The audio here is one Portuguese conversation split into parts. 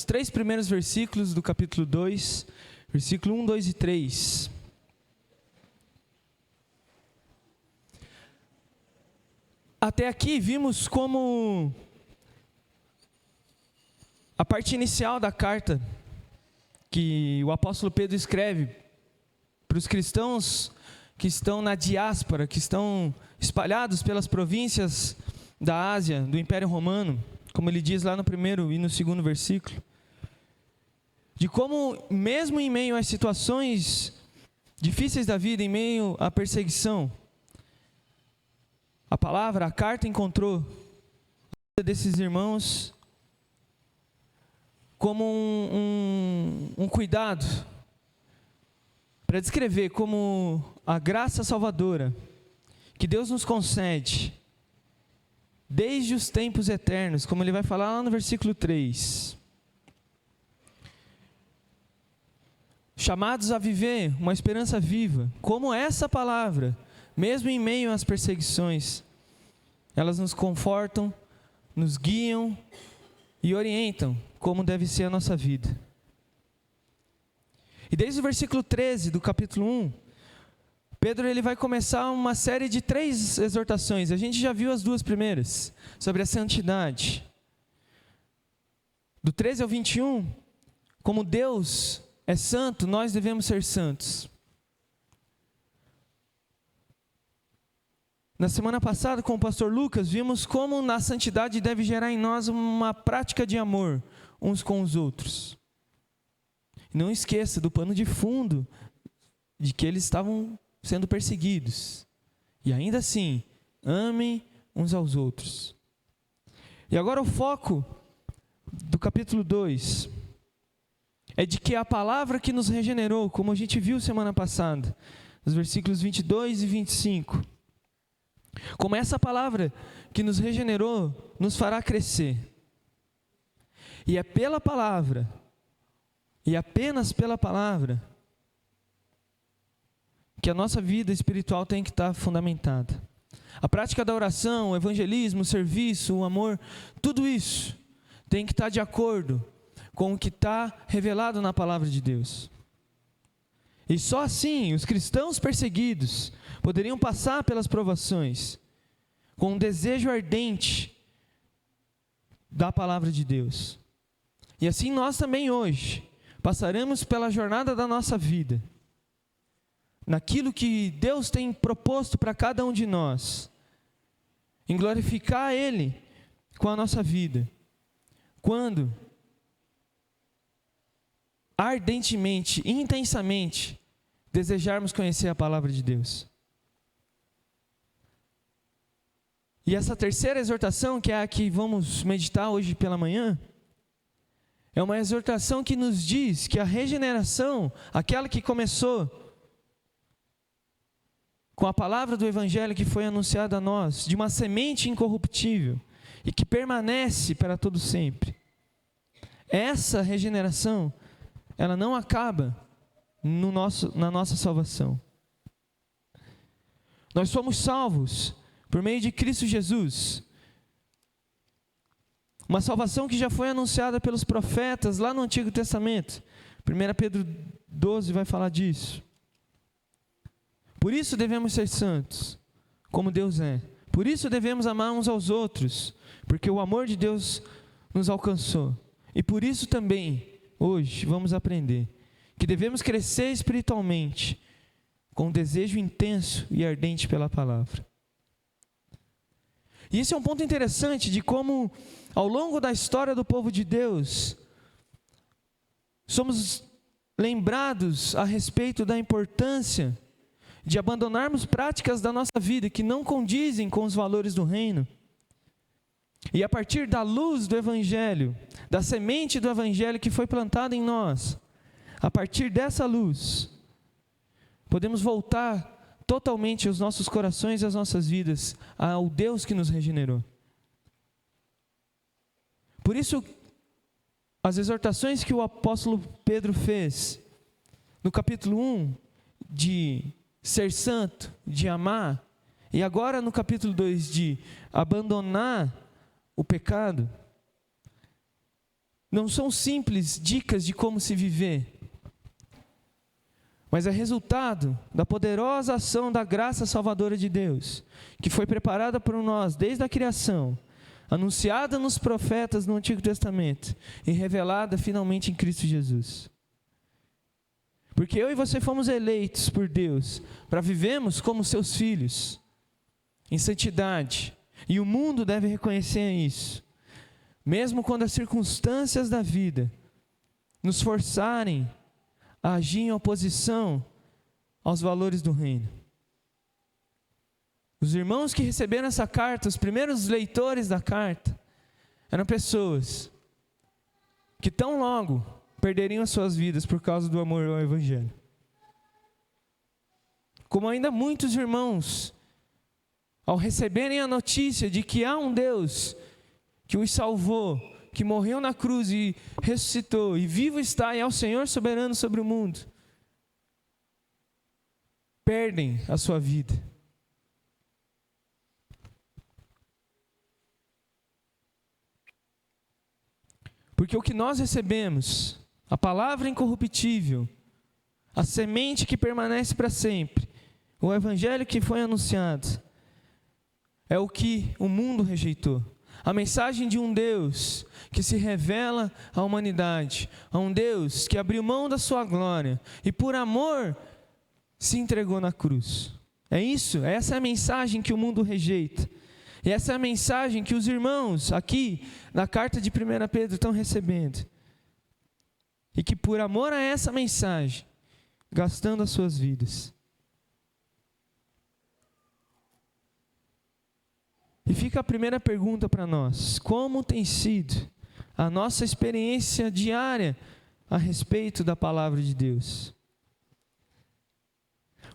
3 primeiros versículos do capítulo 2, versículo 1, 2 e 3. Até aqui vimos como a parte inicial da carta que o apóstolo Pedro escreve para os cristãos que estão na diáspora, que estão espalhados pelas províncias da Ásia, do Império Romano, como ele diz lá no primeiro e no segundo versículo, de como mesmo em meio às situações difíceis da vida, em meio à perseguição, a carta encontrou a vida desses irmãos como um cuidado para descrever como a graça salvadora que Deus nos concede desde os tempos eternos, como ele vai falar lá no versículo 3. Chamados a viver uma esperança viva, como essa palavra, mesmo em meio às perseguições, elas nos confortam, nos guiam e orientam como deve ser a nossa vida. E desde o versículo 13 do capítulo 1, Pedro ele vai começar uma série de 3 exortações. A gente já viu as 2 primeiras, sobre a santidade. Do 13 ao 21, como Deus é santo, nós devemos ser santos. Na semana passada, com o pastor Lucas, vimos como na santidade deve gerar em nós uma prática de amor uns com os outros. Não esqueça do pano de fundo de que eles estavam sendo perseguidos. E ainda assim, amem uns aos outros. E agora o foco do capítulo 2 é de que a palavra que nos regenerou, como a gente viu semana passada, nos versículos 22 e 25, como essa palavra que nos regenerou nos fará crescer. E é pela palavra, e apenas pela palavra, que a nossa vida espiritual tem que estar fundamentada. A prática da oração, o evangelismo, o serviço, o amor, tudo isso tem que estar de acordo com o que está revelado na palavra de Deus. E só assim os cristãos perseguidos poderiam passar pelas provações com um desejo ardente da palavra de Deus. E assim nós também hoje passaremos pela jornada da nossa vida, naquilo que Deus tem proposto para cada um de nós, em glorificar Ele com a nossa vida, quando ardentemente, intensamente, desejarmos conhecer a palavra de Deus. E essa terceira exortação, que é a que vamos meditar hoje pela manhã, é uma exortação que nos diz que a regeneração, aquela que começou com a palavra do Evangelho que foi anunciada a nós, de uma semente incorruptível e que permanece para todo sempre, essa regeneração, ela não acaba na nossa salvação. Nós somos salvos por meio de Cristo Jesus. Uma salvação que já foi anunciada pelos profetas lá no Antigo Testamento. 1 Pedro 12 vai falar disso. Por isso devemos ser santos, como Deus é. Por isso devemos amar uns aos outros, porque o amor de Deus nos alcançou. E por isso também, hoje, vamos aprender que devemos crescer espiritualmente, com um desejo intenso e ardente pela palavra. E esse é um ponto interessante de como, ao longo da história do povo de Deus, somos lembrados a respeito da importância de abandonarmos práticas da nossa vida que não condizem com os valores do reino. E a partir da luz do Evangelho, da semente do Evangelho que foi plantada em nós, a partir dessa luz, podemos voltar totalmente os nossos corações e as nossas vidas ao Deus que nos regenerou. Por isso, as exortações que o apóstolo Pedro fez, no capítulo 1, de ser santo, de amar, e agora no capítulo 2, de abandonar o pecado, não são simples dicas de como se viver, mas é resultado da poderosa ação da graça salvadora de Deus, que foi preparada por nós desde a criação, anunciada nos profetas no Antigo Testamento e revelada finalmente em Cristo Jesus. Porque eu e você fomos eleitos por Deus para vivermos como seus filhos, em santidade, e o mundo deve reconhecer isso, mesmo quando as circunstâncias da vida nos forçarem a agir em oposição aos valores do reino. Os irmãos que receberam essa carta, os primeiros leitores da carta, eram pessoas que tão logo perderiam as suas vidas por causa do amor ao Evangelho. Como ainda muitos irmãos, ao receberem a notícia de que há um Deus que os salvou, que morreu na cruz e ressuscitou, e vivo está e é o Senhor soberano sobre o mundo, perdem a sua vida. Porque o que nós recebemos, a palavra incorruptível, a semente que permanece para sempre, o evangelho que foi anunciado, é o que o mundo rejeitou. A mensagem de um Deus que se revela à humanidade, a um Deus que abriu mão da sua glória e por amor se entregou na cruz. É isso, essa é a mensagem que o mundo rejeita. E essa é a mensagem que os irmãos aqui na carta de 1 Pedro estão recebendo. E que por amor a essa mensagem, gastando as suas vidas. E fica a primeira pergunta para nós: como tem sido a nossa experiência diária a respeito da palavra de Deus?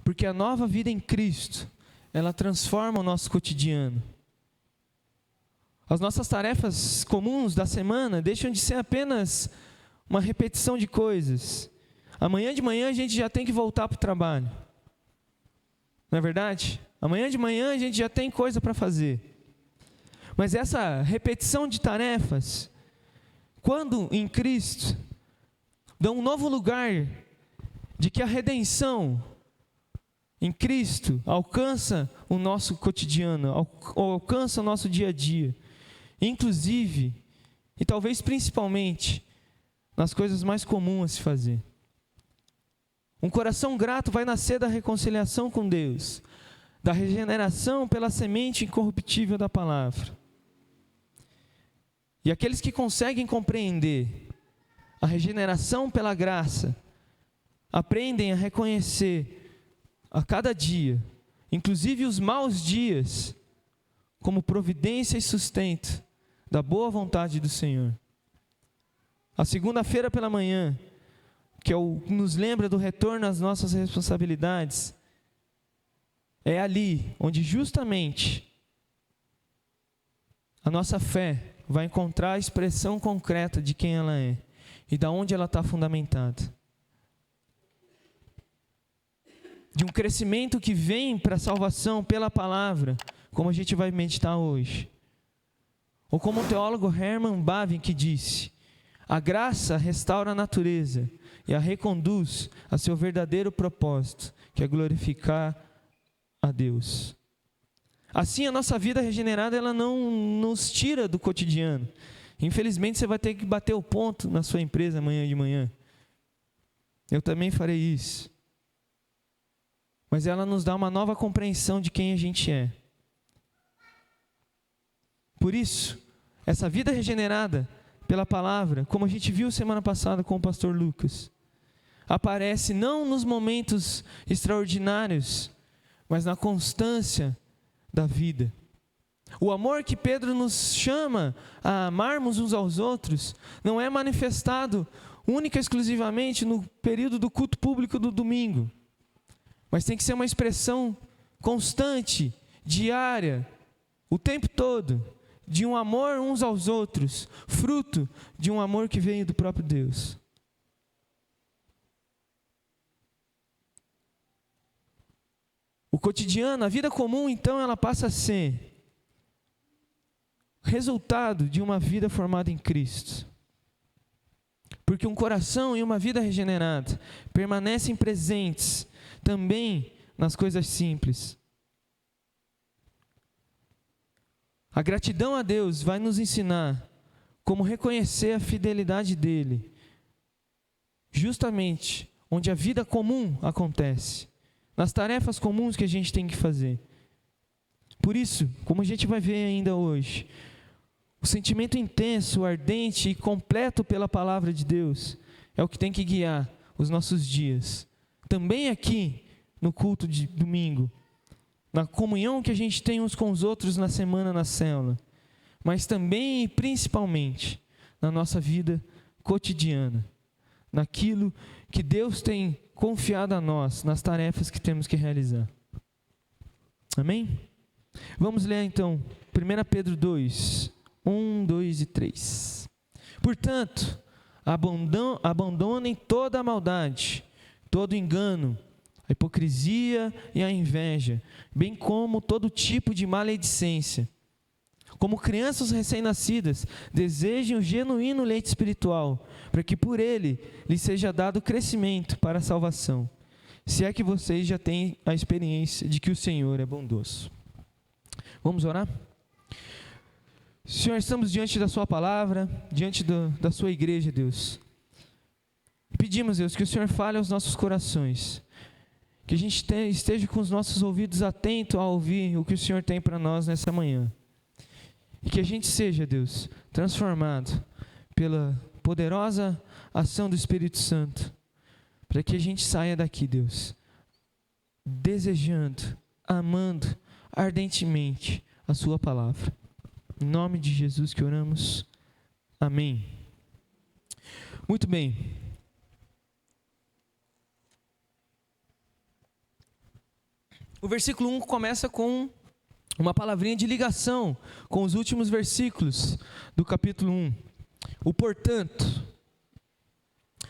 Porque a nova vida em Cristo, ela transforma o nosso cotidiano. As nossas tarefas comuns da semana deixam de ser apenas uma repetição de coisas. Amanhã de manhã a gente já tem que voltar para o trabalho. Não é verdade? Amanhã de manhã a gente já tem coisa para fazer. Mas essa repetição de tarefas, quando em Cristo, dá um novo lugar de que a redenção em Cristo alcança o nosso cotidiano, alcança o nosso dia a dia. Inclusive, e talvez principalmente, nas coisas mais comuns a se fazer. Um coração grato vai nascer da reconciliação com Deus, da regeneração pela semente incorruptível da palavra. E aqueles que conseguem compreender a regeneração pela graça, aprendem a reconhecer a cada dia, inclusive os maus dias, como providência e sustento da boa vontade do Senhor. A segunda-feira pela manhã, que nos lembra do retorno às nossas responsabilidades, é ali onde justamente a nossa fé vai encontrar a expressão concreta de quem ela é e de onde ela está fundamentada. De um crescimento que vem para a salvação pela palavra, como a gente vai meditar hoje. Ou como o teólogo Herman Bavinck disse: a graça restaura a natureza e a reconduz a seu verdadeiro propósito, que é glorificar a Deus. Assim, a nossa vida regenerada, ela não nos tira do cotidiano. Infelizmente, você vai ter que bater o ponto na sua empresa amanhã de manhã. Eu também farei isso. Mas ela nos dá uma nova compreensão de quem a gente é. Por isso, essa vida regenerada pela palavra, como a gente viu semana passada com o pastor Lucas, aparece não nos momentos extraordinários, mas na constância da vida. O amor que Pedro nos chama a amarmos uns aos outros não é manifestado única e exclusivamente no período do culto público do domingo, mas tem que ser uma expressão constante, diária, o tempo todo, de um amor uns aos outros, fruto de um amor que veio do próprio Deus. O cotidiano, a vida comum, então, ela passa a ser resultado de uma vida formada em Cristo. Porque um coração e uma vida regenerada permanecem presentes também nas coisas simples. A gratidão a Deus vai nos ensinar como reconhecer a fidelidade dEle, justamente onde a vida comum acontece, nas tarefas comuns que a gente tem que fazer. Por isso, como a gente vai ver ainda hoje, o sentimento intenso, ardente e completo pela palavra de Deus é o que tem que guiar os nossos dias. Também aqui no culto de domingo, na comunhão que a gente tem uns com os outros na semana na célula, mas também e principalmente na nossa vida cotidiana, naquilo que Deus tem confiado a nós, nas tarefas que temos que realizar. Amém? Vamos ler então 1 Pedro 2, 1, 2 e 3. Portanto, abandonem toda a maldade, todo engano, a hipocrisia e a inveja, bem como todo tipo de maledicência. Como crianças recém-nascidas, desejem o genuíno leite espiritual, para que por ele lhes seja dado crescimento para a salvação, se é que vocês já têm a experiência de que o Senhor é bondoso. Vamos orar? Senhor, estamos diante da sua palavra, diante da sua igreja, Deus. Pedimos, Deus, que o Senhor fale aos nossos corações, que a gente esteja com os nossos ouvidos atentos a ouvir o que o Senhor tem para nós nessa manhã. E que a gente seja, Deus, transformado pela poderosa ação do Espírito Santo, para que a gente saia daqui, Deus, desejando, amando ardentemente a sua palavra. Em nome de Jesus que oramos. Amém. Muito bem. O versículo 1 começa com uma palavrinha de ligação com os últimos versículos do capítulo 1. O portanto.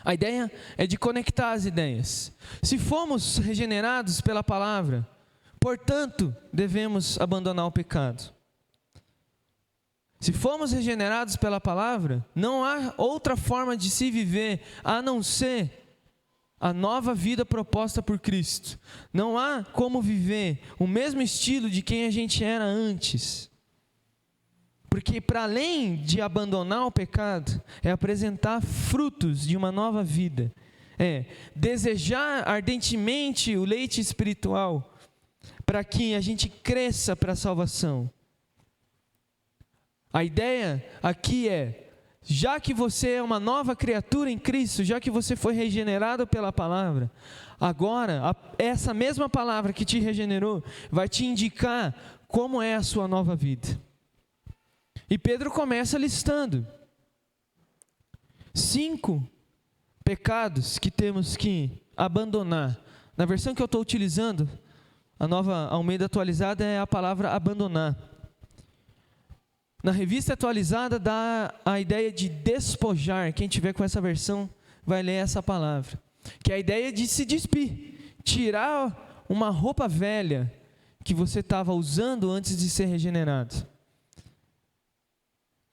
A ideia é de conectar as ideias. Se fomos regenerados pela palavra, portanto, devemos abandonar o pecado. Se fomos regenerados pela palavra, não há outra forma de se viver a não ser a nova vida proposta por Cristo. Não há como viver o mesmo estilo de quem a gente era antes. Porque para além de abandonar o pecado, é apresentar frutos de uma nova vida. É desejar ardentemente o leite espiritual, para que a gente cresça para a salvação. A ideia aqui é, já que você é uma nova criatura em Cristo, já que você foi regenerado pela palavra, agora, essa mesma palavra que te regenerou, vai te indicar como é a sua nova vida. E Pedro começa listando 5 pecados que temos que abandonar. Na versão que eu estou utilizando, a Nova Almeida Atualizada, é a palavra abandonar. Na Revista Atualizada dá a ideia de despojar. Quem tiver com essa versão vai ler essa palavra, que é a ideia de se despir, tirar uma roupa velha que você estava usando antes de ser regenerado.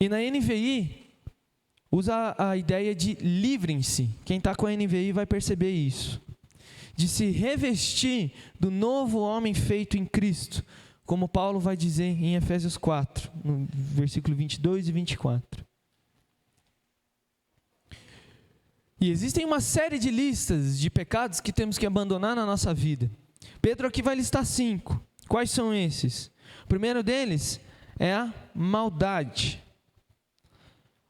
E na NVI usa a ideia de livrem-se. Quem está com a NVI vai perceber isso. De se revestir do novo homem feito em Cristo, como Paulo vai dizer em Efésios 4, no versículo 22 e 24. E existem uma série de listas de pecados que temos que abandonar na nossa vida. Pedro aqui vai listar 5. Quais são esses? O primeiro deles é a maldade.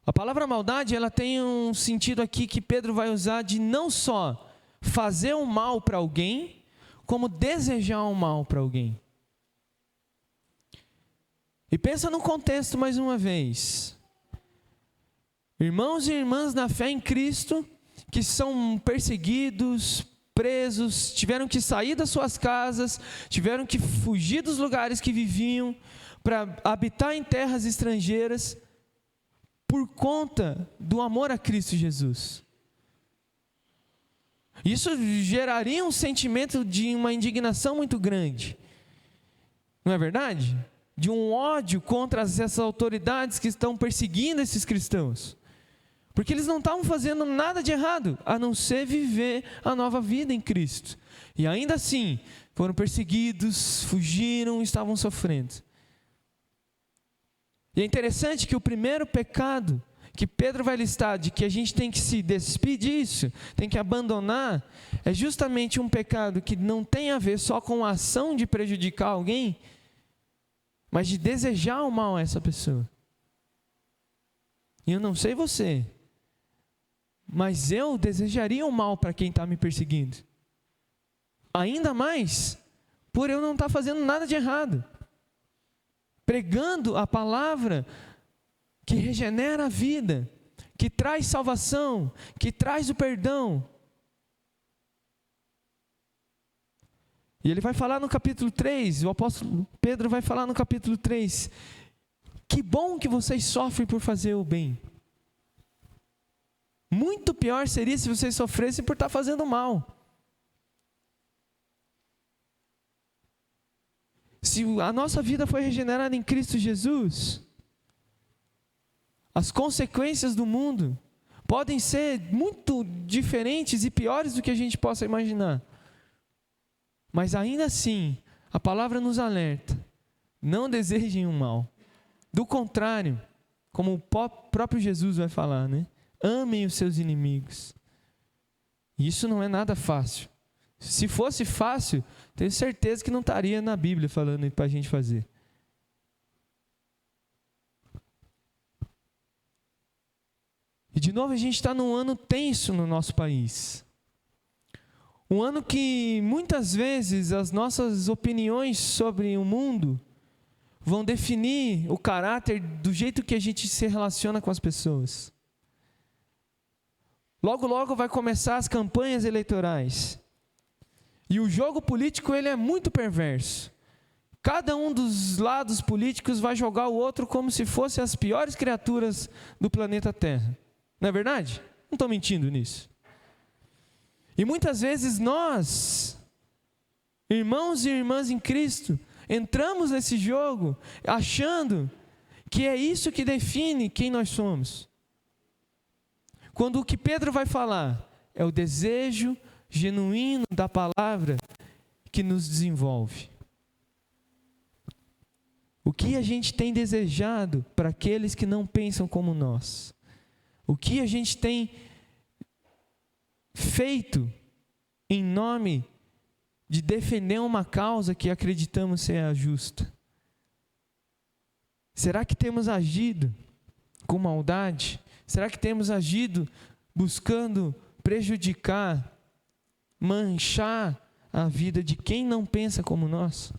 A palavra maldade, ela tem um sentido aqui que Pedro vai usar de não só fazer o mal para alguém, como desejar o mal para alguém. E pensa no contexto mais uma vez. Irmãos e irmãs na fé em Cristo, que são perseguidos, presos, tiveram que sair das suas casas, tiveram que fugir dos lugares que viviam, para habitar em terras estrangeiras, por conta do amor a Cristo Jesus. Isso geraria um sentimento de uma indignação muito grande. Não é verdade? De um ódio contra essas autoridades que estão perseguindo esses cristãos. Porque eles não estavam fazendo nada de errado, a não ser viver a nova vida em Cristo. E ainda assim, foram perseguidos, fugiram, estavam sofrendo. E é interessante que o primeiro pecado que Pedro vai listar, de que a gente tem que se despir disso, tem que abandonar, é justamente um pecado que não tem a ver só com a ação de prejudicar alguém, mas de desejar o mal a essa pessoa. E eu não sei você, mas eu desejaria o mal para quem está me perseguindo. Ainda mais por eu não estar fazendo nada de errado. Pregando a palavra que regenera a vida, que traz salvação, que traz o perdão. E ele vai falar no capítulo 3, o apóstolo Pedro vai falar no capítulo 3, que bom que vocês sofrem por fazer o bem. Muito pior seria se vocês sofressem por estar fazendo mal. Se a nossa vida foi regenerada em Cristo Jesus, as consequências do mundo podem ser muito diferentes e piores do que a gente possa imaginar. Mas ainda assim, a palavra nos alerta: não desejem o mal. Do contrário, como o próprio Jesus vai falar, né? Amem os seus inimigos. Isso não é nada fácil. Se fosse fácil, tenho certeza que não estaria na Bíblia falando para a gente fazer. E de novo a gente está num ano tenso no nosso país. Um ano que muitas vezes as nossas opiniões sobre o mundo vão definir o caráter do jeito que a gente se relaciona com as pessoas. Logo, logo vai começar as campanhas eleitorais. E o jogo político, ele é muito perverso. Cada um dos lados políticos vai jogar o outro como se fossem as piores criaturas do planeta Terra. Não é verdade? Não estou mentindo nisso. E muitas vezes nós, irmãos e irmãs em Cristo, entramos nesse jogo achando que é isso que define quem nós somos. Quando o que Pedro vai falar é o desejo genuíno da palavra que nos desenvolve. O que a gente tem desejado para aqueles que não pensam como nós? O que a gente tem feito em nome de defender uma causa que acreditamos ser a justa? Será que temos agido com maldade? Será que temos agido buscando prejudicar, manchar a vida de quem não pensa como nós?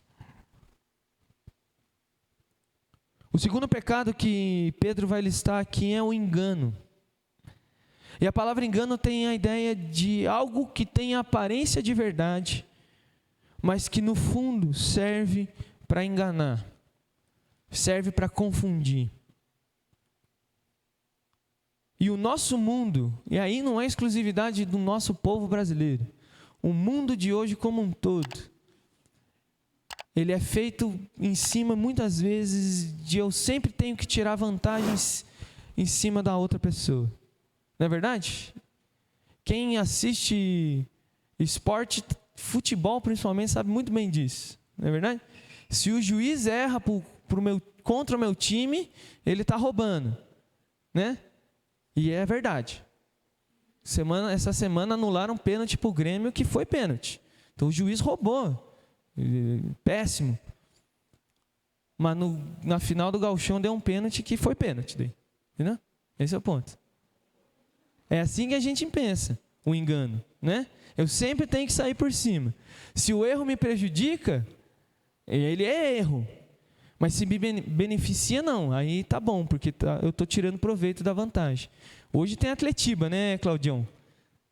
O segundo pecado que Pedro vai listar aqui é o engano. E a palavra engano tem a ideia de algo que tem a aparência de verdade, mas que no fundo serve para enganar, serve para confundir. E o nosso mundo, e aí não é exclusividade do nosso povo brasileiro, o mundo de hoje como um todo, ele é feito em cima, muitas vezes, de eu sempre tenho que tirar vantagens em cima da outra pessoa. Não é verdade? Quem assiste esporte, futebol principalmente, sabe muito bem disso. Não é verdade? Se o juiz erra contra o meu time, ele está roubando. Né? E é verdade. Essa semana anularam um pênalti para o Grêmio que foi pênalti. Então o juiz roubou. Péssimo. Mas na final do Gauchão deu um pênalti que foi pênalti. Entendeu? Esse é o ponto. É assim que a gente pensa, o engano, né? Eu sempre tenho que sair por cima. Se o erro me prejudica, ele é erro. Mas se me beneficia, não. Aí tá bom, porque eu estou tirando proveito da vantagem. Hoje tem Atletiba, né, Claudião?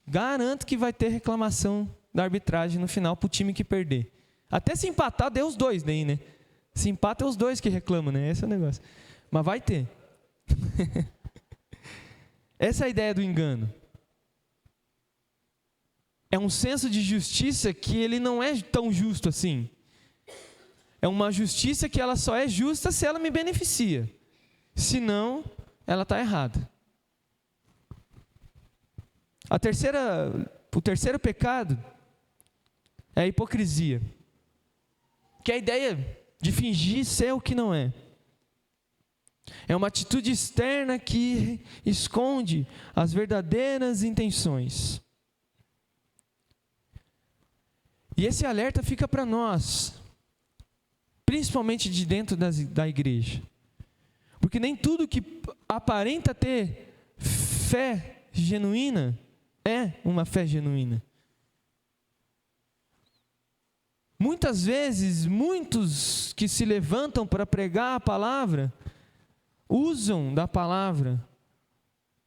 Garanto que vai ter reclamação da arbitragem no final para o time que perder. Até se empatar, deu os dois daí, né? Se empata, é os dois que reclamam, né? Esse é o negócio. Mas vai ter. Essa é a ideia do engano. É um senso de justiça que ele não é tão justo assim. É uma justiça que ela só é justa se ela me beneficia. Senão, ela está errada. O terceiro pecado é a hipocrisia, que é a ideia de fingir ser o que não é. É uma atitude externa que esconde as verdadeiras intenções. E esse alerta fica para nós, principalmente de dentro da igreja. Porque nem tudo que aparenta ter fé genuína é uma fé genuína. Muitas vezes, muitos que se levantam para pregar a palavra, usam da palavra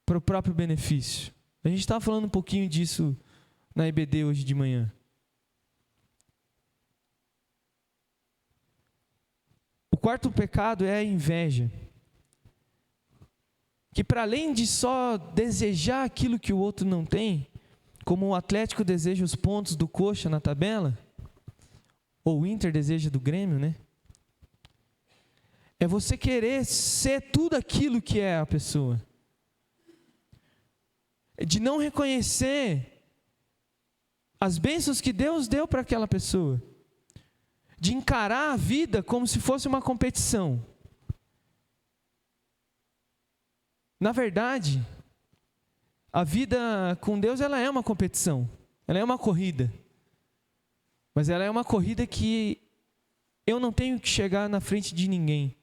para o próprio benefício. A gente estava falando um pouquinho disso na IBD hoje de manhã. O quarto pecado é a inveja. Que para além de só desejar aquilo que o outro não tem, como o Atlético deseja os pontos do Coxa na tabela, ou o Inter deseja do Grêmio, né? É você querer ser tudo aquilo que é a pessoa. De não reconhecer as bênçãos que Deus deu para aquela pessoa. De encarar a vida como se fosse uma competição. Na verdade, a vida com Deus, ela é uma competição. Ela é uma corrida. Mas ela é uma corrida que eu não tenho que chegar na frente de ninguém.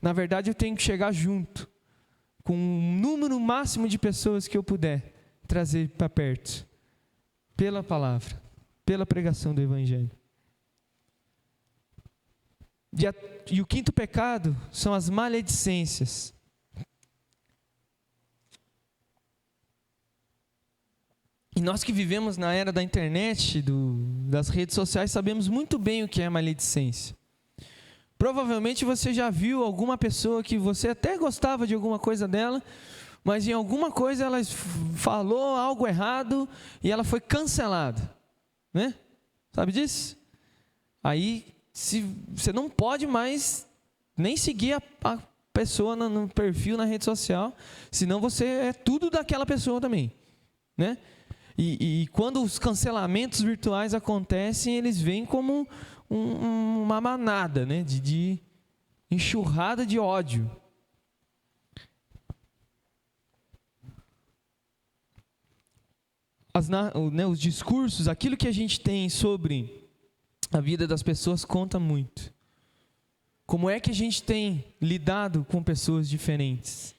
Na verdade, eu tenho que chegar junto, com um número máximo de pessoas que eu puder trazer para perto, pela palavra, pela pregação do Evangelho. E o quinto pecado são as maledicências. E nós que vivemos na era da internet, das redes sociais, sabemos muito bem o que é maledicência. Provavelmente você já viu alguma pessoa que você até gostava de alguma coisa dela, mas em alguma coisa ela falou algo errado e ela foi cancelada, né? Sabe disso? Aí você não pode mais nem seguir a pessoa no perfil, na rede social, senão você é tudo daquela pessoa também, né? E quando os cancelamentos virtuais acontecem, eles vêm como uma manada, né, de enxurrada de ódio. Os discursos, aquilo que a gente tem sobre a vida das pessoas conta muito. Como é que a gente tem lidado com pessoas diferentes?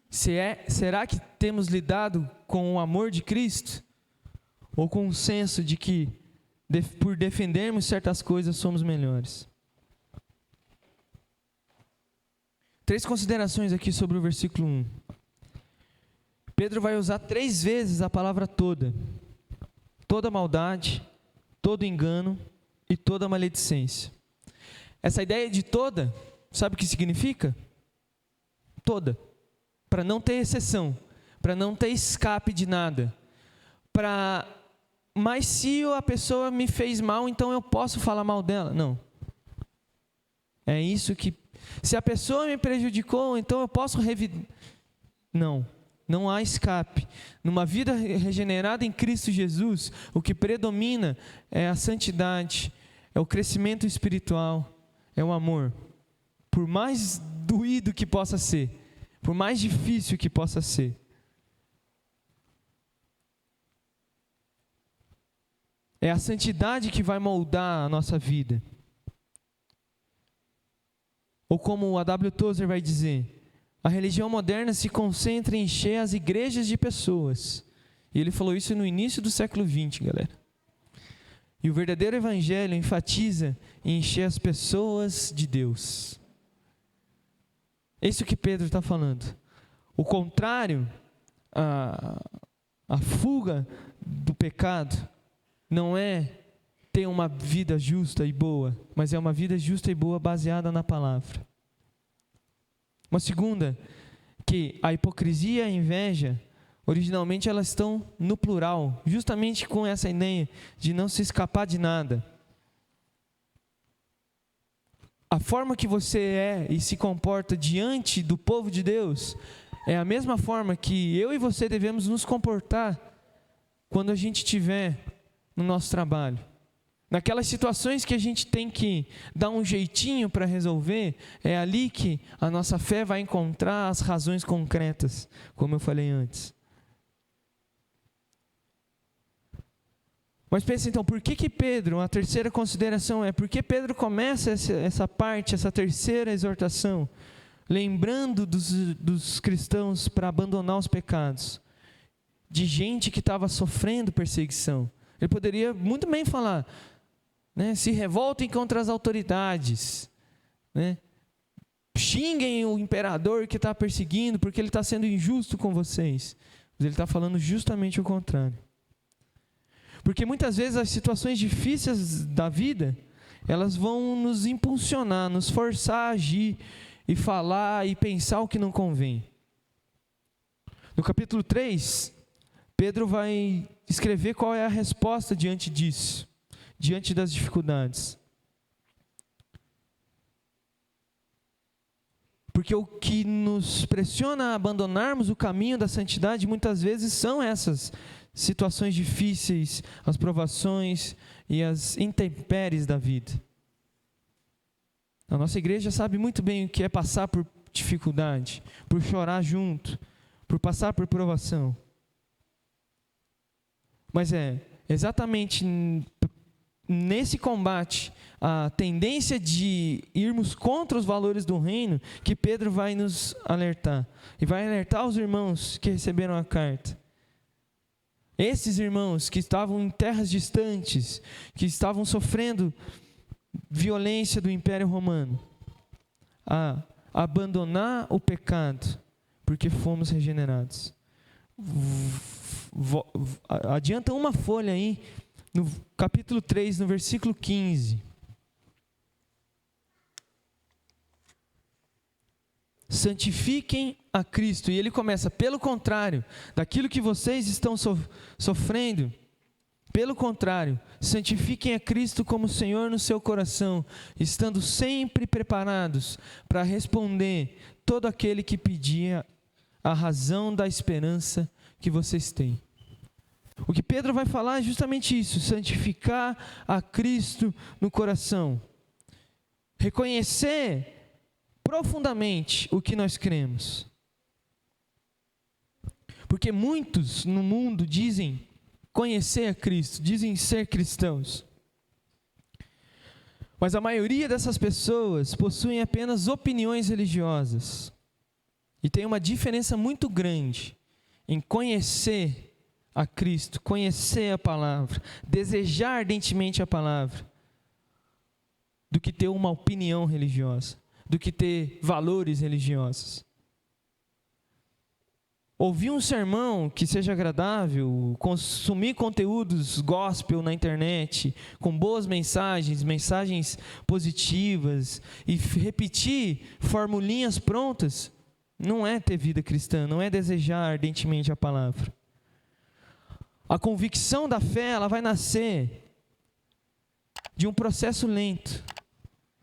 Será que temos lidado com o amor de Cristo? Ou com o senso de que, por defendermos certas coisas, somos melhores? 3 considerações aqui sobre o versículo 1. Pedro vai usar 3 vezes a palavra toda. Toda maldade, todo engano e toda maledicência. Essa ideia de toda, sabe o que significa? Toda. Para não ter exceção, para não ter escape de nada. Mas se a pessoa me fez mal, então eu posso falar mal dela? Não. É isso que... Se a pessoa me prejudicou, então eu posso revidar? Não há escape. Numa vida regenerada em Cristo Jesus, o que predomina é a santidade, é o crescimento espiritual, é o amor. Por mais doído que possa ser, por mais difícil que possa ser. É a santidade que vai moldar a nossa vida. Ou como a W. Tozer vai dizer, a religião moderna se concentra em encher as igrejas de pessoas. E ele falou isso no início do século XX, galera. E o verdadeiro evangelho enfatiza em encher as pessoas de Deus. É isso que Pedro está falando. O contrário, a fuga do pecado, não é ter uma vida justa e boa, mas é uma vida justa e boa baseada na palavra. Uma segunda, que a hipocrisia e a inveja, originalmente elas estão no plural, justamente com essa ideia de não se escapar de nada. A forma que você é e se comporta diante do povo de Deus é a mesma forma que eu e você devemos nos comportar quando a gente estiver no nosso trabalho. Naquelas situações que a gente tem que dar um jeitinho para resolver, é ali que a nossa fé vai encontrar as razões concretas, como eu falei antes. Mas pensa então, por que Pedro, a terceira consideração por que Pedro começa essa parte, essa terceira exortação, lembrando dos cristãos para abandonar os pecados, de gente que estava sofrendo perseguição. Ele poderia muito bem falar, né, se revoltem contra as autoridades, né, xinguem o imperador que está perseguindo, porque ele está sendo injusto com vocês. Mas ele está falando justamente o contrário. Porque muitas vezes as situações difíceis da vida, elas vão nos impulsionar, nos forçar a agir e falar e pensar o que não convém. No capítulo 3, Pedro vai escrever qual é a resposta diante disso, diante das dificuldades. Porque o que nos pressiona a abandonarmos o caminho da santidade muitas vezes são essas situações difíceis, as provações e as intempéries da vida. A nossa igreja sabe muito bem o que é passar por dificuldade, por chorar junto, por passar por provação. Mas é exatamente nesse combate, a tendência de irmos contra os valores do reino, que Pedro vai nos alertar. E vai alertar os irmãos que receberam a carta. Esses irmãos que estavam em terras distantes, que estavam sofrendo violência do Império Romano, a abandonar o pecado, porque fomos regenerados. Adianta uma folha aí, no capítulo 3, no versículo 15. Santifiquem a Cristo. E ele começa, pelo contrário, daquilo que vocês estão sofrendo, pelo contrário, santifiquem a Cristo como Senhor no seu coração, estando sempre preparados para responder todo aquele que pedir a razão da esperança que vocês têm. O que Pedro vai falar é justamente isso, santificar a Cristo no coração. Reconhecer profundamente o que nós cremos. Porque muitos no mundo dizem conhecer a Cristo, dizem ser cristãos. Mas a maioria dessas pessoas possuem apenas opiniões religiosas. E tem uma diferença muito grande em conhecer a Cristo, conhecer a palavra, desejar ardentemente a palavra, do que ter uma opinião religiosa, do que ter valores religiosos. Ouvir um sermão que seja agradável, consumir conteúdos gospel na internet, com boas mensagens, mensagens positivas, e repetir formulinhas prontas, não é ter vida cristã, não é desejar ardentemente a palavra. A convicção da fé, ela vai nascer de um processo lento,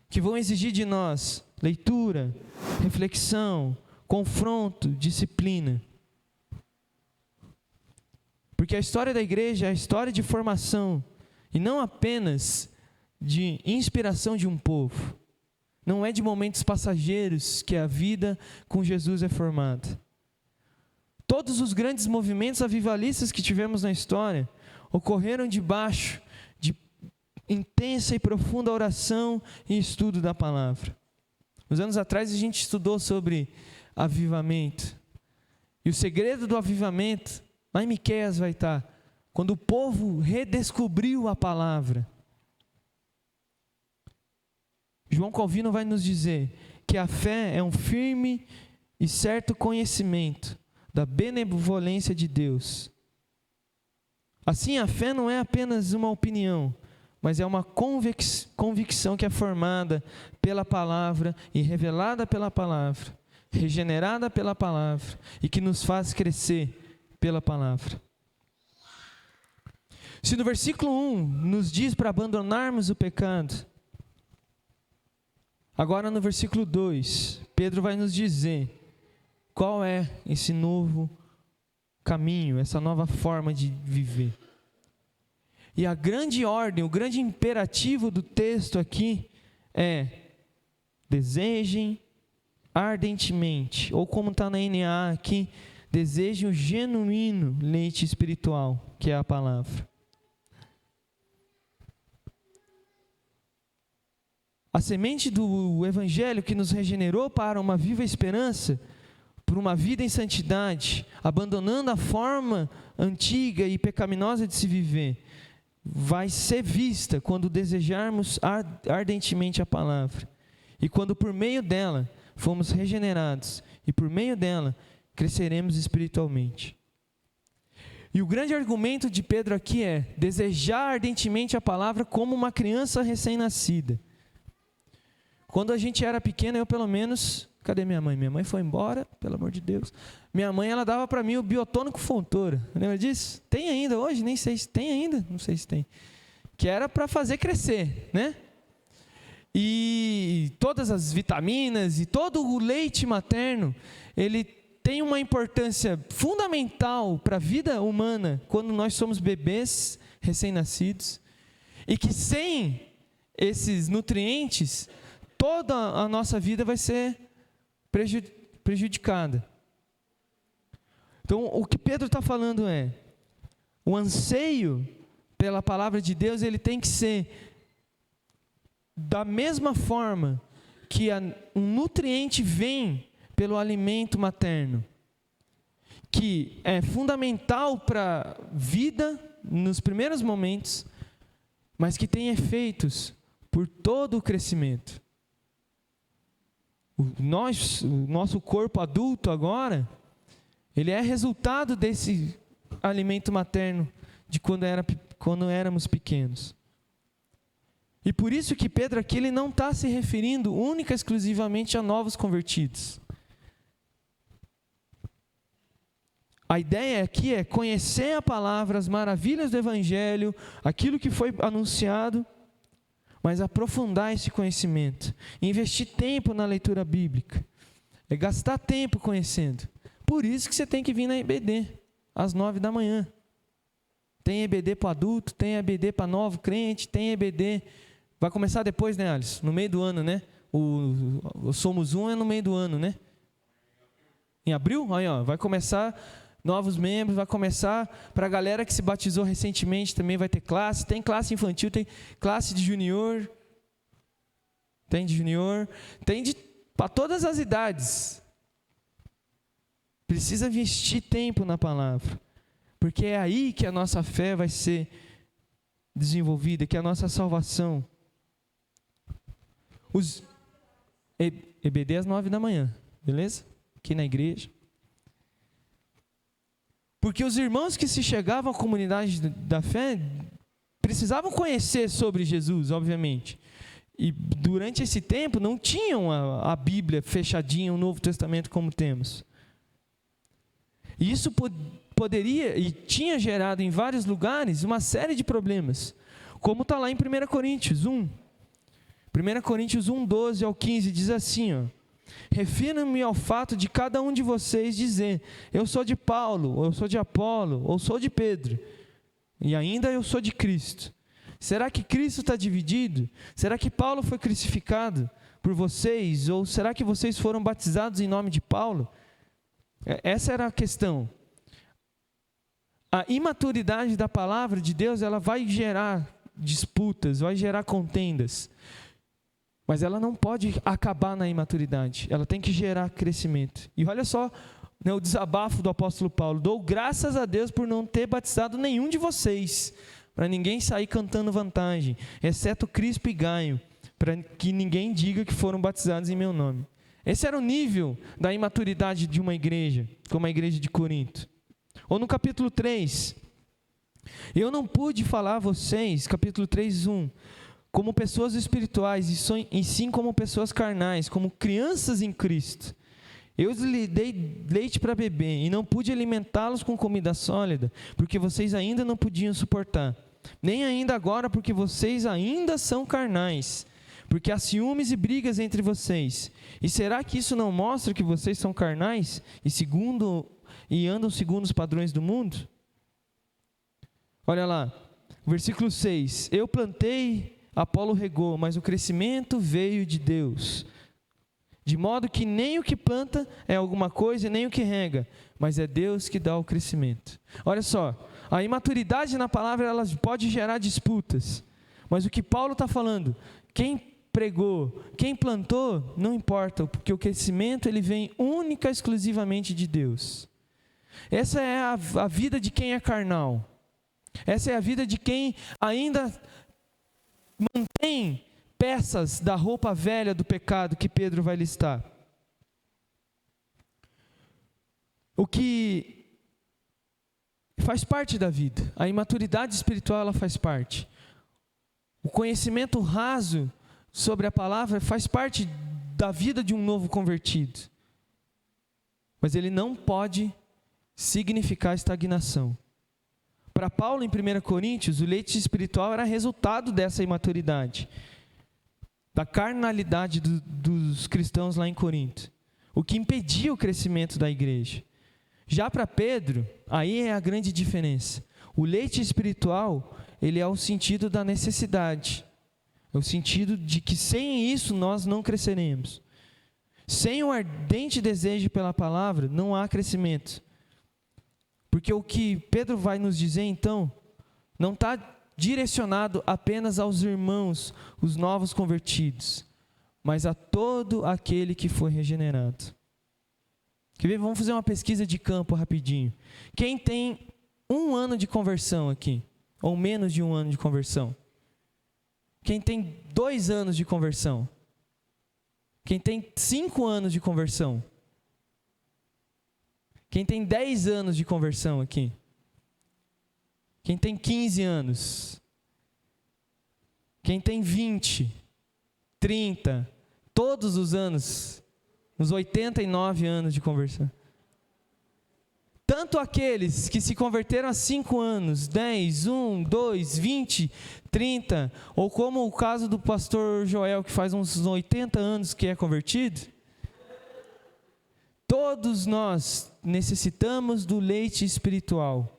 que vão exigir de nós leitura, reflexão, confronto, disciplina. Porque a história da igreja é a história de formação, e não apenas de inspiração de um povo. Não é de momentos passageiros que a vida com Jesus é formada. Todos os grandes movimentos avivalistas que tivemos na história ocorreram debaixo de intensa e profunda oração e estudo da palavra. Uns anos atrás a gente estudou sobre avivamento. E o segredo do avivamento, lá em Miqueias vai estar, quando o povo redescobriu a palavra. João Calvino vai nos dizer que a fé é um firme e certo conhecimento da benevolência de Deus. Assim, a fé não é apenas uma opinião, mas é uma convicção que é formada pela palavra e revelada pela palavra, regenerada pela palavra e que nos faz crescer pela palavra. Se no versículo 1 nos diz para abandonarmos o pecado, agora no versículo 2, Pedro vai nos dizer qual é esse novo caminho, essa nova forma de viver. E a grande ordem, o grande imperativo do texto aqui é: desejem ardentemente, ou como está na NA aqui, desejem o genuíno leite espiritual, que é a palavra. A semente do Evangelho que nos regenerou para uma viva esperança, por uma vida em santidade, abandonando a forma antiga e pecaminosa de se viver, vai ser vista quando desejarmos ardentemente a palavra. E quando por meio dela fomos regenerados, e por meio dela cresceremos espiritualmente. E o grande argumento de Pedro aqui é desejar ardentemente a palavra como uma criança recém-nascida. Quando a gente era pequeno, eu pelo menos... Cadê minha mãe? Minha mãe foi embora, pelo amor de Deus. Minha mãe, ela dava para mim o biotônico Fontoura. Lembra disso? Tem ainda hoje? Nem sei se tem ainda. Não sei se tem. Que era para fazer crescer, né? E todas as vitaminas e todo o leite materno, ele tem uma importância fundamental para a vida humana quando nós somos bebês recém-nascidos. E que sem esses nutrientes, toda a nossa vida vai ser prejudicada. Então, o que Pedro está falando é, o anseio pela palavra de Deus, ele tem que ser da mesma forma que um nutriente vem pelo alimento materno, que é fundamental para a vida nos primeiros momentos, mas que tem efeitos por todo o crescimento. O nosso corpo adulto agora, ele é resultado desse alimento materno de quando éramos pequenos. E por isso que Pedro aqui ele não está se referindo única e exclusivamente a novos convertidos. A ideia aqui é conhecer a palavra, as maravilhas do Evangelho, aquilo que foi anunciado, mas aprofundar esse conhecimento, investir tempo na leitura bíblica, é gastar tempo conhecendo. Por isso que você tem que vir na EBD, às 9 da manhã. Tem EBD para adulto, tem EBD para novo crente, tem EBD... Vai começar depois, né, Alisson? No meio do ano, né? O Somos Um é no meio do ano, né? Em abril? Aí, ó, vai começar novos membros, vai começar para a galera que se batizou recentemente, também vai ter classe. Tem classe infantil, tem classe de junior. Tem de junior. Tem para todas as idades. Precisa investir tempo na palavra. Porque é aí que a nossa fé vai ser desenvolvida, que é a nossa salvação. Os EBD às 9 da manhã, beleza? Aqui na igreja. Porque os irmãos que se chegavam à comunidade da fé precisavam conhecer sobre Jesus, obviamente. E durante esse tempo não tinham a Bíblia fechadinha, o Novo Testamento como temos. E isso poderia e tinha gerado em vários lugares uma série de problemas. Como está lá em 1 Coríntios 1. 1 Coríntios 1, 12 ao 15 diz assim, ó: refiro-me ao fato de cada um de vocês dizer, eu sou de Paulo, ou eu sou de Apolo, ou sou de Pedro, e ainda eu sou de Cristo. Será que Cristo está dividido? Será que Paulo foi crucificado por vocês? Ou será que vocês foram batizados em nome de Paulo? Essa era a questão. A imaturidade da palavra de Deus, ela vai gerar disputas, vai gerar contendas. Mas ela não pode acabar na imaturidade. Ela tem que gerar crescimento. E olha só, né, o desabafo do apóstolo Paulo. Dou graças a Deus por não ter batizado nenhum de vocês, para ninguém sair cantando vantagem, exceto Crispo e Gaio, para que ninguém diga que foram batizados em meu nome. Esse era o nível da imaturidade de uma igreja, como a igreja de Corinto. Ou no capítulo 3, eu não pude falar a vocês, capítulo 3, 1, como pessoas espirituais, e sim como pessoas carnais, como crianças em Cristo. Eu lhes dei leite para beber, e não pude alimentá-los com comida sólida, porque vocês ainda não podiam suportar. Nem ainda agora, porque vocês ainda são carnais. porque há ciúmes e brigas entre vocês. E será que isso não mostra que vocês são carnais e andam segundo os padrões do mundo? Olha lá, versículo 6. Eu plantei, Apolo regou, mas o crescimento veio de Deus. De modo que nem o que planta é alguma coisa, nem o que rega, mas é Deus que dá o crescimento. Olha só, a imaturidade na palavra ela pode gerar disputas, mas o que Paulo está falando, quem pregou, quem plantou, não importa, porque o crescimento ele vem única e exclusivamente de Deus. Essa é a vida de quem é carnal. Essa é a vida de quem ainda mantém peças da roupa velha do pecado que Pedro vai listar. O que faz parte da vida. A imaturidade espiritual ela faz parte. O conhecimento raso sobre a palavra faz parte da vida de um novo convertido. Mas ele não pode significar estagnação. Para Paulo, em 1 Coríntios, o leite espiritual era resultado dessa imaturidade, da carnalidade dos cristãos lá em Corinto, o que impedia o crescimento da igreja. Já para Pedro, aí é a grande diferença. O leite espiritual, ele é o sentido da necessidade, é o sentido de que sem isso nós não cresceremos. Sem um ardente desejo pela palavra, não há crescimento. Porque o que Pedro vai nos dizer então, não está direcionado apenas aos irmãos, os novos convertidos, mas a todo aquele que foi regenerado. Quer ver? Vamos fazer uma pesquisa de campo rapidinho. Quem tem 1 ano de conversão aqui? Ou menos de 1 ano de conversão? Quem tem 2 anos de conversão? Quem tem 5 anos de conversão? Quem tem 10 anos de conversão aqui? Quem tem 15 anos? Quem tem 20, 30, todos os anos, os 89 anos de conversão? Tanto aqueles que se converteram há 5 anos, 10, 1, 2, 20, 30, ou como o caso do pastor Joel, que faz uns 80 anos que é convertido, todos nós necessitamos do leite espiritual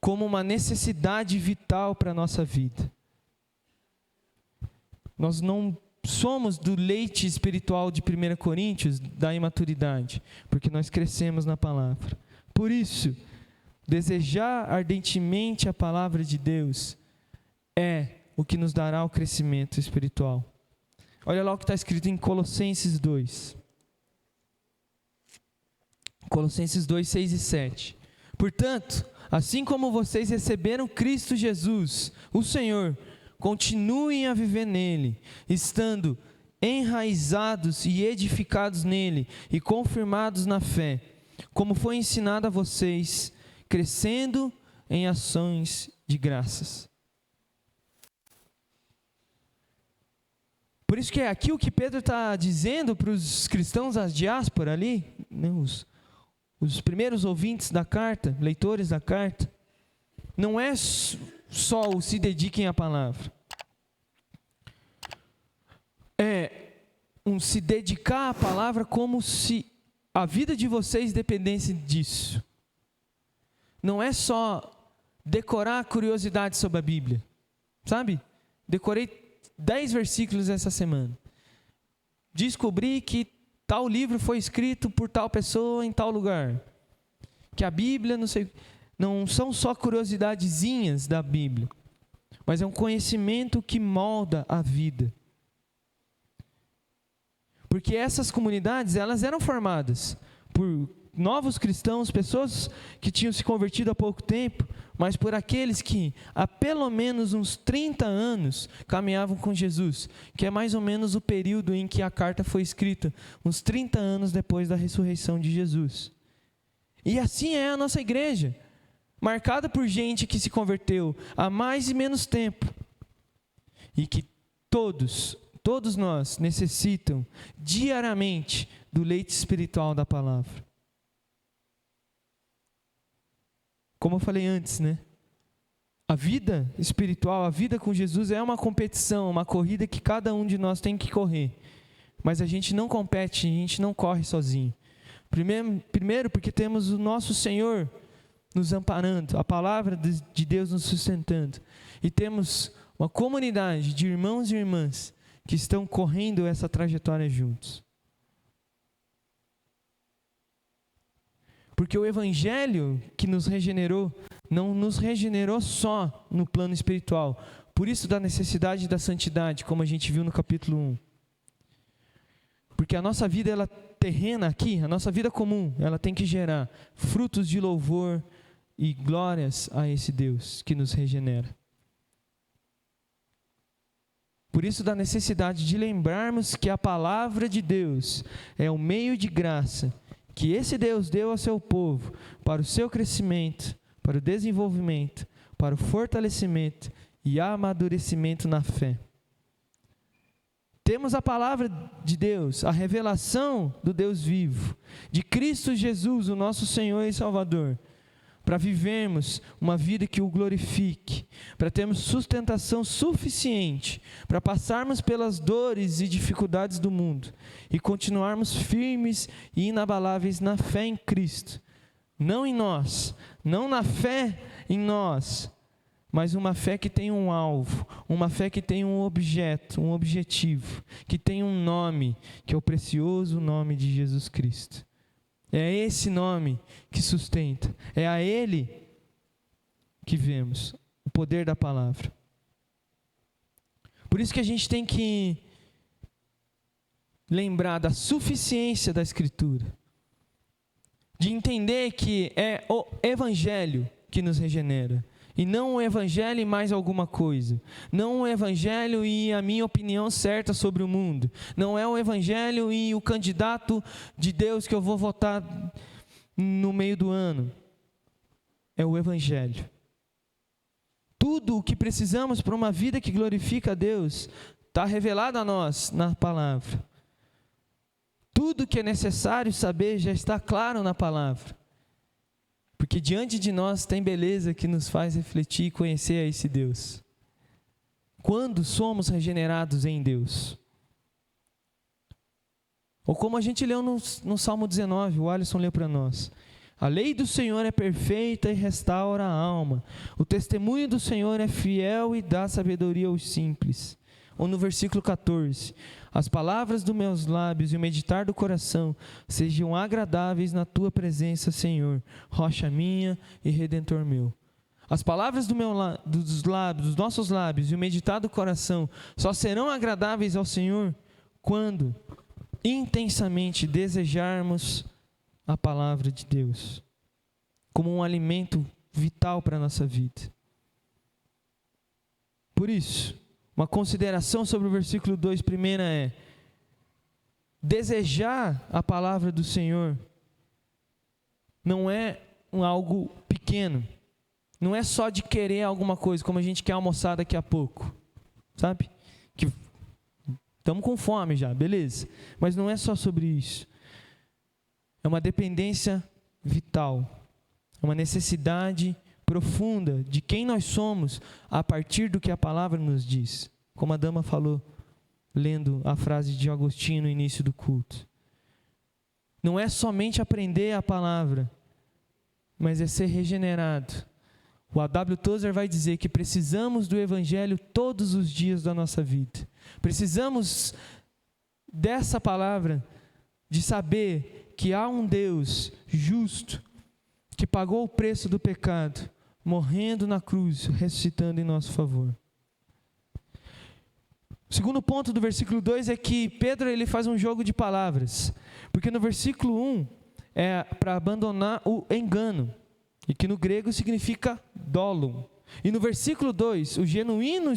como uma necessidade vital para a nossa vida. Nós não somos do leite espiritual de 1 Coríntios, da imaturidade, porque nós crescemos na palavra. Por isso, desejar ardentemente a palavra de Deus é o que nos dará o crescimento espiritual. Olha lá o que está escrito em Colossenses 2. Colossenses 2, 6 e 7. Portanto, assim como vocês receberam Cristo Jesus, o Senhor, continuem a viver nele, estando enraizados e edificados nele e confirmados na fé, como foi ensinado a vocês, crescendo em ações de graças. Por isso que é aqui o que Pedro está dizendo para os cristãos da diáspora ali, né, os primeiros ouvintes da carta, leitores da carta, não é só o se dediquem à palavra. É um se dedicar à palavra como se a vida de vocês dependesse disso. Não é só decorar curiosidades sobre a Bíblia. Sabe? Decorei 10 versículos essa semana. Descobri que tal livro foi escrito por tal pessoa em tal lugar. Que a Bíblia, não são só curiosidadezinhas da Bíblia, mas é um conhecimento que molda a vida. Porque essas comunidades, elas eram formadas por novos cristãos, pessoas que tinham se convertido há pouco tempo, mas por aqueles que há pelo menos uns 30 anos caminhavam com Jesus, que é mais ou menos o período em que a carta foi escrita, uns 30 anos depois da ressurreição de Jesus. E assim é a nossa igreja, marcada por gente que se converteu há mais e menos tempo, e que todos nós necessitam diariamente do leite espiritual da palavra. Como eu falei antes, né? A vida espiritual, a vida com Jesus é uma competição, uma corrida que cada um de nós tem que correr. Mas a gente não compete, a gente não corre sozinho. Primeiro porque temos o nosso Senhor nos amparando, a palavra de Deus nos sustentando. E temos uma comunidade de irmãos e irmãs que estão correndo essa trajetória juntos. Porque o Evangelho que nos regenerou, não nos regenerou só no plano espiritual. Por isso da necessidade da santidade, como a gente viu no capítulo 1. Porque a nossa vida ela terrena aqui, a nossa vida comum, ela tem que gerar frutos de louvor e glórias a esse Deus que nos regenera. Por isso da necessidade de lembrarmos que a palavra de Deus é o meio de graça que esse Deus deu ao seu povo para o seu crescimento, para o desenvolvimento, para o fortalecimento e amadurecimento na fé. Temos a palavra de Deus, a revelação do Deus vivo, de Cristo Jesus, o nosso Senhor e Salvador, para vivermos uma vida que o glorifique, para termos sustentação suficiente, para passarmos pelas dores e dificuldades do mundo e continuarmos firmes e inabaláveis na fé em Cristo, não em nós, não na fé em nós, mas uma fé que tem um alvo, uma fé que tem um objeto, um objetivo, que tem um nome, que é o precioso nome de Jesus Cristo. É esse nome que sustenta, é a Ele que vemos o poder da palavra. Por isso que a gente tem que lembrar da suficiência da Escritura, de entender que é o Evangelho que nos regenera, e não o Evangelho e mais alguma coisa. Não o Evangelho e a minha opinião certa sobre o mundo. Não é o Evangelho e o candidato de Deus que eu vou votar no meio do ano. É o Evangelho. Tudo o que precisamos para uma vida que glorifica a Deus está revelado a nós na palavra. Tudo que é necessário saber já está claro na palavra. Porque diante de nós tem beleza que nos faz refletir e conhecer a esse Deus. Quando somos regenerados em Deus. Ou como a gente leu no Salmo 19, o Alisson leu para nós. A lei do Senhor é perfeita e restaura a alma. O testemunho do Senhor é fiel e dá sabedoria aos simples. Ou no versículo 14. As palavras dos meus lábios e o meditar do coração sejam agradáveis na tua presença, Senhor, rocha minha e redentor meu. As palavras dos lábios, dos nossos lábios e o meditar do coração só serão agradáveis ao Senhor quando intensamente desejarmos a palavra de Deus como um alimento vital para a nossa vida. Por isso, uma consideração sobre o versículo 2, primeira é: desejar a palavra do Senhor não é algo pequeno, não é só de querer alguma coisa, como a gente quer almoçar daqui a pouco, sabe? Que estamos com fome já, beleza, mas não é só sobre isso, é uma dependência vital, é uma necessidade profunda de quem nós somos a partir do que a palavra nos diz, como a dama falou, lendo a frase de Agostinho no início do culto. Não é somente aprender a palavra, mas é ser regenerado. O A.W. Tozer vai dizer que precisamos do Evangelho todos os dias da nossa vida. Precisamos dessa palavra, de saber que há um Deus justo, que pagou o preço do pecado, morrendo na cruz, ressuscitando em nosso favor. O segundo ponto do versículo 2 é que Pedro ele faz um jogo de palavras, porque no versículo 1 é para abandonar o engano, e que no grego significa dolo. E no versículo 2, o genuíno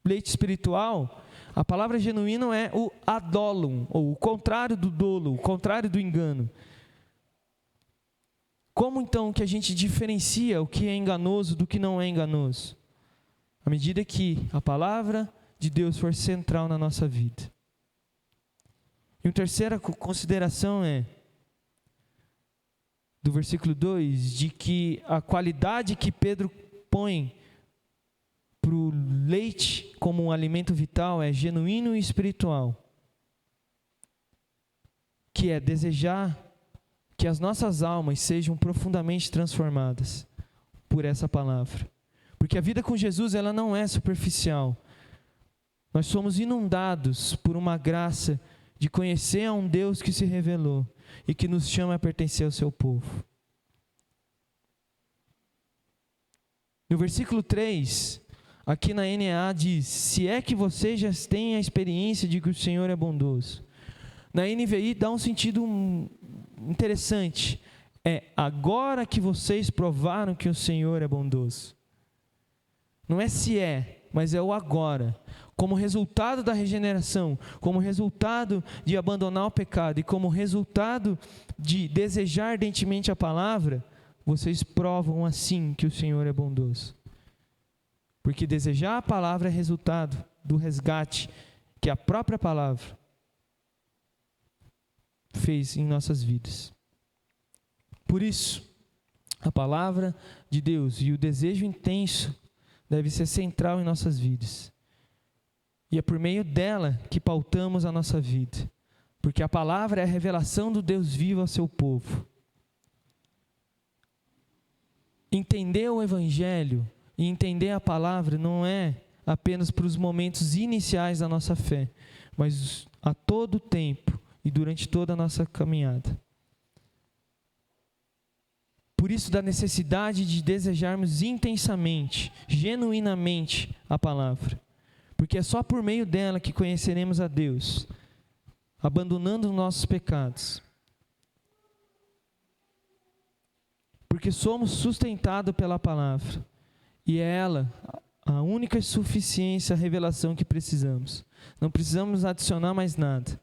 leite espiritual, a palavra genuíno é o adólum, ou o contrário do dolo, o contrário do engano. Como então que a gente diferencia o que é enganoso do que não é enganoso? À medida que a palavra de Deus for central na nossa vida. E uma terceira consideração é, do versículo 2, de que a qualidade que Pedro põe para o leite como um alimento vital é genuíno e espiritual, que é desejar que as nossas almas sejam profundamente transformadas por essa palavra. Porque a vida com Jesus, ela não é superficial. Nós somos inundados por uma graça de conhecer a um Deus que se revelou e que nos chama a pertencer ao seu povo. No versículo 3, aqui na NAA diz: se é que vocês já têm a experiência de que o Senhor é bondoso. Na NVI dá um sentido interessante. É agora que vocês provaram que o Senhor é bondoso. Não é se é, mas é o agora. Como resultado da regeneração, como resultado de abandonar o pecado e como resultado de desejar ardentemente a palavra, vocês provam assim que o Senhor é bondoso. Porque desejar a palavra é resultado do resgate que a própria palavra fez em nossas vidas. Por isso, a palavra de Deus e o desejo intenso deve ser central em nossas vidas. E é por meio dela que pautamos a nossa vida. Porque a palavra é a revelação do Deus vivo ao seu povo. Entender o Evangelho e entender a palavra não é apenas para os momentos iniciais da nossa fé, mas a todo tempo e durante toda a nossa caminhada. Por isso, da necessidade de desejarmos intensamente, genuinamente a palavra. Porque é só por meio dela que conheceremos a Deus, abandonando os nossos pecados. Porque somos sustentados pela palavra. E é ela a única suficiência, a revelação que precisamos. Não precisamos adicionar mais nada.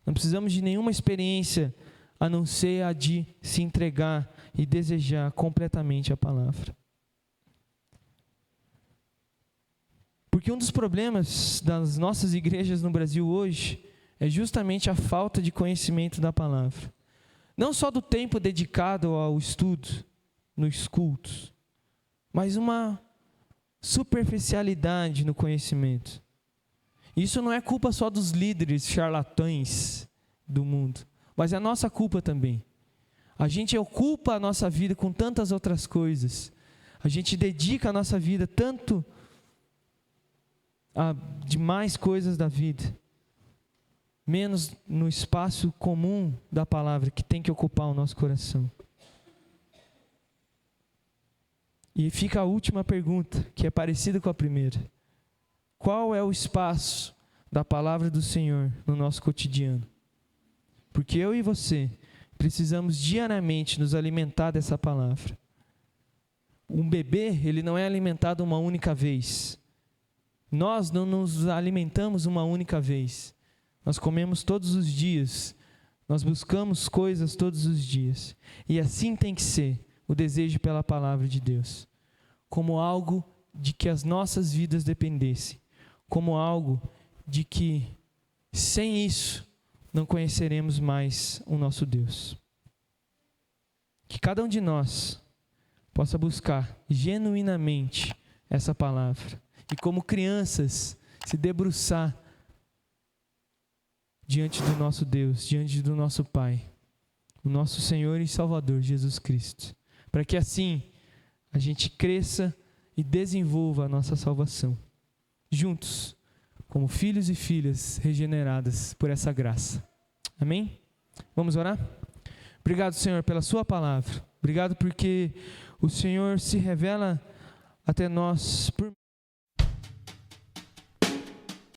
Não precisamos de nenhuma experiência a não ser a de se entregar e desejar completamente a palavra. Porque um dos problemas das nossas igrejas no Brasil hoje é justamente a falta de conhecimento da palavra. Não só do tempo dedicado ao estudo nos cultos, mas uma superficialidade no conhecimento. Isso não é culpa só dos líderes charlatães do mundo, mas é a nossa culpa também. A gente ocupa a nossa vida com tantas outras coisas. A gente dedica a nossa vida tanto a demais coisas da vida, menos no espaço comum da palavra que tem que ocupar o nosso coração. E fica a última pergunta, que é parecida com a primeira. Qual é o espaço da palavra do Senhor no nosso cotidiano? Porque eu e você precisamos diariamente nos alimentar dessa palavra. Um bebê, ele não é alimentado uma única vez. Nós não nos alimentamos uma única vez. Nós comemos todos os dias. Nós buscamos coisas todos os dias. E assim tem que ser o desejo pela palavra de Deus. Como algo de que as nossas vidas dependessem. Como algo de que, sem isso, não conheceremos mais o nosso Deus. Que cada um de nós possa buscar genuinamente essa palavra. E como crianças, se debruçar diante do nosso Deus, diante do nosso Pai, o nosso Senhor e Salvador, Jesus Cristo. Para que assim a gente cresça e desenvolva a nossa salvação. Juntos, como filhos e filhas regeneradas por essa graça. Amém? Vamos orar? Obrigado, Senhor, pela sua palavra. Obrigado porque o Senhor se revela até nós por